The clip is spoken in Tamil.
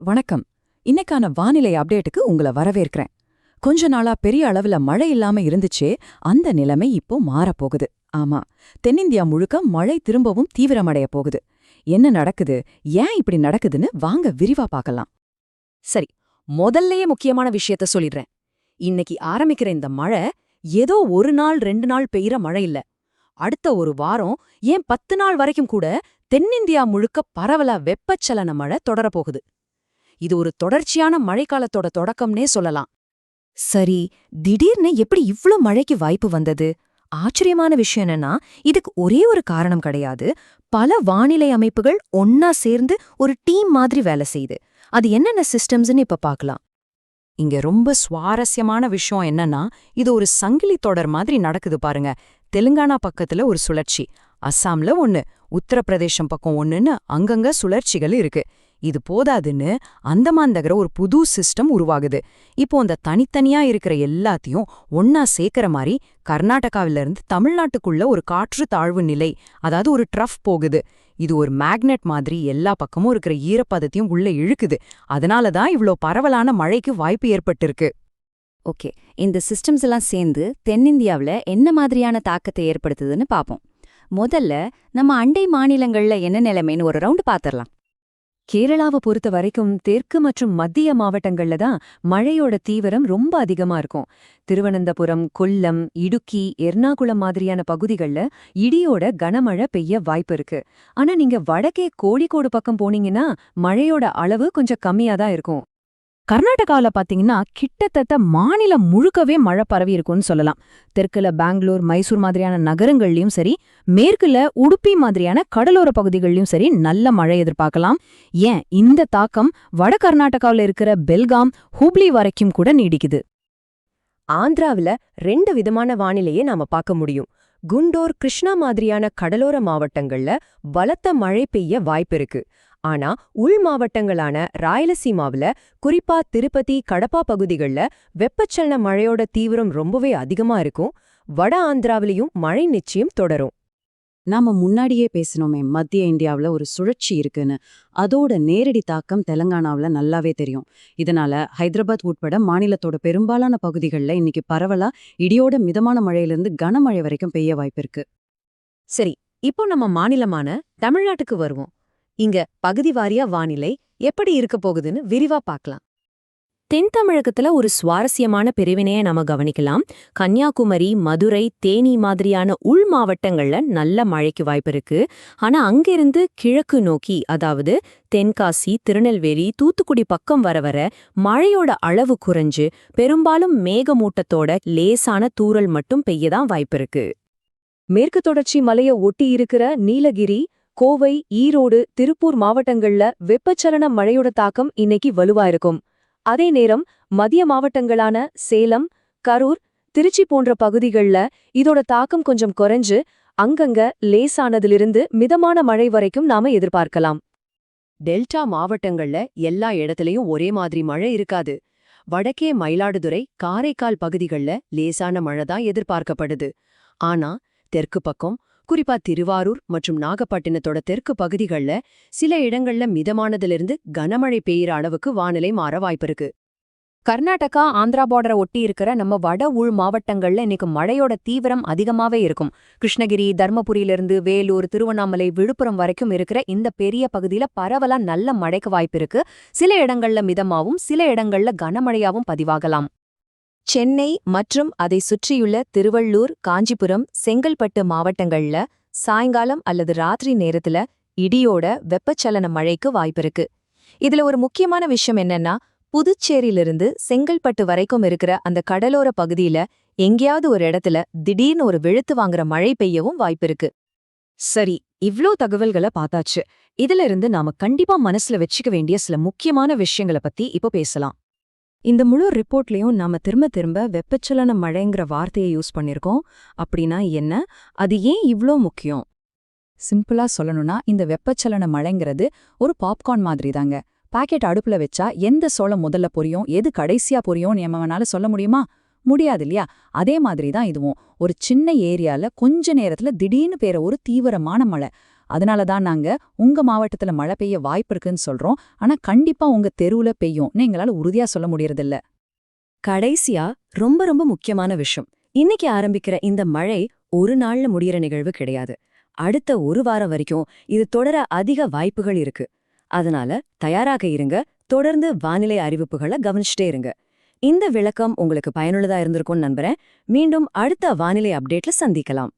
வணக்கம். இன்னைக்கான வானிலை அப்டேட்டுக்கு உங்கள வரவேற்கிறேன். கொஞ்ச நாளா பெரிய அளவுல மழை இல்லாம இருந்துச்சே, அந்த நிலைமை இப்போ மாறப்போகுது. ஆமா, தென்னிந்தியா முழுக்க மழை திரும்பவும் தீவிரமடைய போகுது. என்ன நடக்குது, ஏன் இப்படி நடக்குதுன்னு வாங்க விரிவா பார்க்கலாம். சரி, முதல்லயே முக்கியமான விஷயத்த சொல்லிடுறேன். இன்னைக்கு ஆரம்பிக்கிற இந்த மழை ஏதோ ஒரு நாள் 2 நாள் பெய்யற மழை இல்ல. அடுத்த ஒரு வாரம், ஏன் 10 நாள் வரைக்கும் கூட தென்னிந்தியா முழுக்க பரவலா வெப்பச்சலன மழை தொடரப்போகுது. இது ஒரு தொடர்ச்சியான மழைக்காலத்தோட தொடக்கம்னே சொல்லலாம். சரி, திடீர்னு எப்படி இவ்ளோ மழைக்கு வாய்ப்பு வந்தது? ஆச்சரியமான விஷயம் என்னன்னா, இதுக்கு ஒரே ஒரு காரணம் கிடையாது. பல வானிலை அமைப்புகள் ஒன்னா சேர்ந்து ஒரு டீம் மாதிரி வேலை செய்யுது. அது என்னென்ன சிஸ்டம்ஸ்னு இப்ப பார்க்கலாம். இங்க ரொம்ப சுவாரஸ்யமான விஷயம் என்னன்னா, இது ஒரு சங்கிலி தொடர் மாதிரி நடக்குது பாருங்க. தெலுங்கானா பக்கத்துல ஒரு சுழற்சி, அஸ்ஸாம்ல ஒன்னு, உத்தரப்பிரதேசம் பக்கம் ஒன்னுன்னு அங்கங்க சுழற்சிகள் இருக்கு. இது போதாதுன்னு அந்தமான் தகர ஒரு புது சிஸ்டம் உருவாகுது. இப்போ அந்த தனித்தனியா இருக்கிற எல்லாத்தையும் ஒன்னா சேர்க்கிற மாதிரி கர்நாடகாவில இருந்து தமிழ்நாட்டுக்குள்ள ஒரு காற்று தாழ்வு நிலை, அதாவது ஒரு ட்ரஃப் போகுது. இது ஒரு மேக்னெட் மாதிரி எல்லா பக்கமும் இருக்கிற ஈரப்பதத்தையும் உள்ள இழுக்குது. அதனாலதான் இவ்ளோ பரவலான மழைக்கு வாய்ப்பு ஏற்பட்டிருக்கு. ஓகே, இந்த சிஸ்டம்ஸ் எல்லாம் சேர்ந்து தென்னிந்தியாவுல என்ன மாதிரியான தாக்கத்தை ஏற்படுத்துதுன்னு பாப்போம். முதல்ல நம்ம அண்டை மாநிலங்கள்ல என்ன நிலைமைன்னு ஒரு ரவுண்டு பாத்திரலாம். கேரளாவை பொறுத்த வரைக்கும் தெற்கு மற்றும் மத்திய மாவட்டங்கள்ல தான் மழையோட தீவிரம் ரொம்ப அதிகமா இருக்கும். திருவனந்தபுரம், கொல்லம், இடுக்கி, எர்ணாகுளம் மாதிரியான பகுதிகள்ல இடியோட கனமழை பெய்ய வாய்ப்பு இருக்கு. ஆனா நீங்க வடக்கே கோழிக்கோடு பக்கம் போனீங்கன்னா மழையோட அளவு கொஞ்சம் கம்மியா தான் இருக்கும். கர்நாடகாவில பாத்தீங்கன்னா கிட்டத்தட்ட மாநிலம் முழுக்கவே மழை பரவி இருக்கும்னு சொல்லலாம். தெற்குல பெங்களூர், மைசூர் மாதிரியான நகரங்கள்லயும் சரி, மேற்குல உடுப்பி மாதிரியான கடலோர பகுதிகள்லயும் சரி நல்ல மழை எதிர்பார்க்கலாம். ஏன் இந்த தாக்கம் வட கர்நாடகாவில இருக்கிற பெல்காம், ஹூப்ளி வரைக்கும் கூட நீடிக்குது. ஆந்திராவில 2 விதமான வானிலையை நாம பார்க்க முடியும். குண்டோர், கிருஷ்ணா மாதிரியான கடலோர மாவட்டங்கள்ல பலத்த மழை பெய்ய வாய்ப்பு இருக்கு. ஆனா உள் மாவட்டங்களான ராயலசீமாவுல, குறிப்பா திருப்பதி, கடப்பா பகுதிகள்ல வெப்பச்சலன மழையோட தீவிரம் ரொம்பவே அதிகமா இருக்கும். வட ஆந்திராவிலையும் மழை நிச்சயம் தொடரும். நாம முன்னாடியே பேசினோமே, மத்திய இந்தியாவுல ஒரு சுழற்சி இருக்குன்னு. அதோட நேரடி தாக்கம் தெலங்கானாவுல நல்லாவே தெரியும். இதனால ஹைதராபாத் உட்பட மாநிலத்தோட பெரும்பாலான பகுதிகளில் இன்னைக்கு பரவலா இடியோட மிதமான மழையிலிருந்து கனமழை வரைக்கும் பெய்ய வாய்ப்பிருக்கு. சரி, இப்போ நம்ம மாநிலமான தமிழ்நாட்டுக்கு வருவோம். இங்க பகுதி வாரியா வானிலை எப்படி இருக்க போகுதுன்னு விரிவா பார்க்கலாம். தென் தமிழகத்துல ஒரு சுவாரஸ்யமான பிரிவினையை நாம கவனிக்கலாம். கன்னியாகுமரி, மதுரை, தேனி மாதிரியான உள் மாவட்டங்கள்ல நல்ல மழைக்கு வாய்ப்பு இருக்கு. ஆனா அங்கிருந்து கிழக்கு நோக்கி, அதாவது தென்காசி, திருநெல்வேலி, தூத்துக்குடி பக்கம் வர வர மழையோட அளவு குறைஞ்சு பெரும்பாலும் மேகமூட்டத்தோட லேசான தூறல் மட்டும் பெய்யதான் வாய்ப்பு இருக்கு. மேற்கு தொடர்ச்சி மலைய ஒட்டி இருக்கிற நீலகிரி, கோவை, ஈரோடு, திருப்பூர் மாவட்டங்கள்ல வெப்பச்சலன மழையோட தாக்கம் இன்னைக்கு வலுவா இருக்கும். அதே நேரம் மத்திய மாவட்டங்களான சேலம், கரூர், திருச்சி போன்ற பகுதிகள்ல இதோட தாக்கம் கொஞ்சம் குறைஞ்சு அங்கங்க லேசானதிலிருந்து மிதமான மழை வரைக்கும் நாம எதிர்பார்க்கலாம். டெல்டா மாவட்டங்கள்ல எல்லா இடத்துலயும் ஒரே மாதிரி மழை இருக்காது. வடக்கே மயிலாடுதுறை, காரைக்கால் பகுதிகள்ல லேசான மழை தான் எதிர்பார்க்கப்படுது. ஆனா தெற்கு பக்கம், குறிப்பா திருவாரூர் மற்றும் நாகப்பட்டினத்தோட தெற்கு பகுதிகள்ல சில இடங்கள்ல மிதமானதிலிருந்து கனமழை பெய்யுற அளவுக்கு வானிலை மாற வாய்ப்பிருக்கு. கர்நாடகா, ஆந்திரா பார்டரை ஒட்டி இருக்கிற நம்ம வட உள் மாவட்டங்கள்ல இன்னைக்கு மழையோட தீவிரம் அதிகமாவே இருக்கும். கிருஷ்ணகிரி, தர்மபுரியிலிருந்து வேலூர், திருவண்ணாமலை, விழுப்புரம் வரைக்கும் இருக்கிற இந்த பெரிய பகுதியில பரவலா நல்ல மழைக்கு வாய்ப்பிருக்கு. சில இடங்கள்ல மிதமாவும், சில இடங்கள்ல கனமழையாவும் பதிவாகலாம். சென்னை மற்றும் அதை சுற்றியுள்ள திருவள்ளூர், காஞ்சிபுரம், செங்கல்பட்டு மாவட்டங்கள்ல சாயங்காலம் அல்லது ராத்திரி நேரத்துல இடியோட வெப்பச்சலன மழைக்கு வாய்ப்பிருக்கு. இதுல ஒரு முக்கியமான விஷயம் என்னன்னா, புதுச்சேரியிலிருந்து செங்கல்பட்டு வரைக்கும் இருக்கிற அந்த கடலோர பகுதியில எங்கேயாவது ஒரு இடத்துல திடீர்னு ஒரு வெளுத்து வாங்குற மழை பெய்யவும் வாய்ப்பிருக்கு. சரி, இவ்ளோ தகவல்களை பார்த்தாச்சு. இதுல இருந்து நாம கண்டிப்பா மனசுல வச்சுக்க வேண்டிய சில முக்கியமான விஷயங்களை பத்தி இப்போ பேசலாம். இந்த முழு ரிப்போர்ட்லயும் நாம திரும்ப திரும்ப வெப்பச்சலன மழைங்கிற வார்த்தையை யூஸ் பண்ணிருக்கோம். அப்படின்னா என்ன, அது ஏன் இவ்ளோ முக்கியம்? சிம்பிளா சொல்லணும்னா, இந்த வெப்பச்சலன மழைங்கிறது ஒரு பாப்கார்ன் மாதிரி தாங்க. பாக்கெட் அடுப்புல வச்சா எந்த சோளம் முதல்ல பொரியும், எது கடைசியா பொரியும் நம்மனால சொல்ல முடியுமா? முடியாது இல்லையா? அதே மாதிரி தான் இதுவும். ஒரு சின்ன ஏரியால கொஞ்ச நேரத்துல திடீர்னு பெய்ற ஒரு தீவிரமான மழை. அதனால தான் நாங்க உங்க மாவட்டத்துல மழை பெய்ய வாய்ப்பு இருக்குன்னு சொல்றோம். ஆனா கண்டிப்பா உங்க தெருவுல பெய்யும்னு எங்களால உறுதியா சொல்ல முடியறதில்ல. கடைசியா ரொம்ப ரொம்ப முக்கியமான விஷயம். இன்னைக்கு ஆரம்பிக்கிற இந்த மழை ஒரு நாள்ல முடியிற நிகழ்வு கிடையாது. அடுத்த ஒரு வாரம் வரைக்கும் இது தொடர அதிக வாய்ப்புகள் இருக்கு. அதனால தயாராக இருங்க. தொடர்ந்து வானிலை அறிவிப்புகளை கவனிச்சுட்டே இருங்க. இந்த விளக்கம் உங்களுக்கு பயனுள்ளதா இருந்திருக்கும்னு நம்புறேன். மீண்டும் அடுத்த வானிலை அப்டேட்ல சந்திக்கலாம்.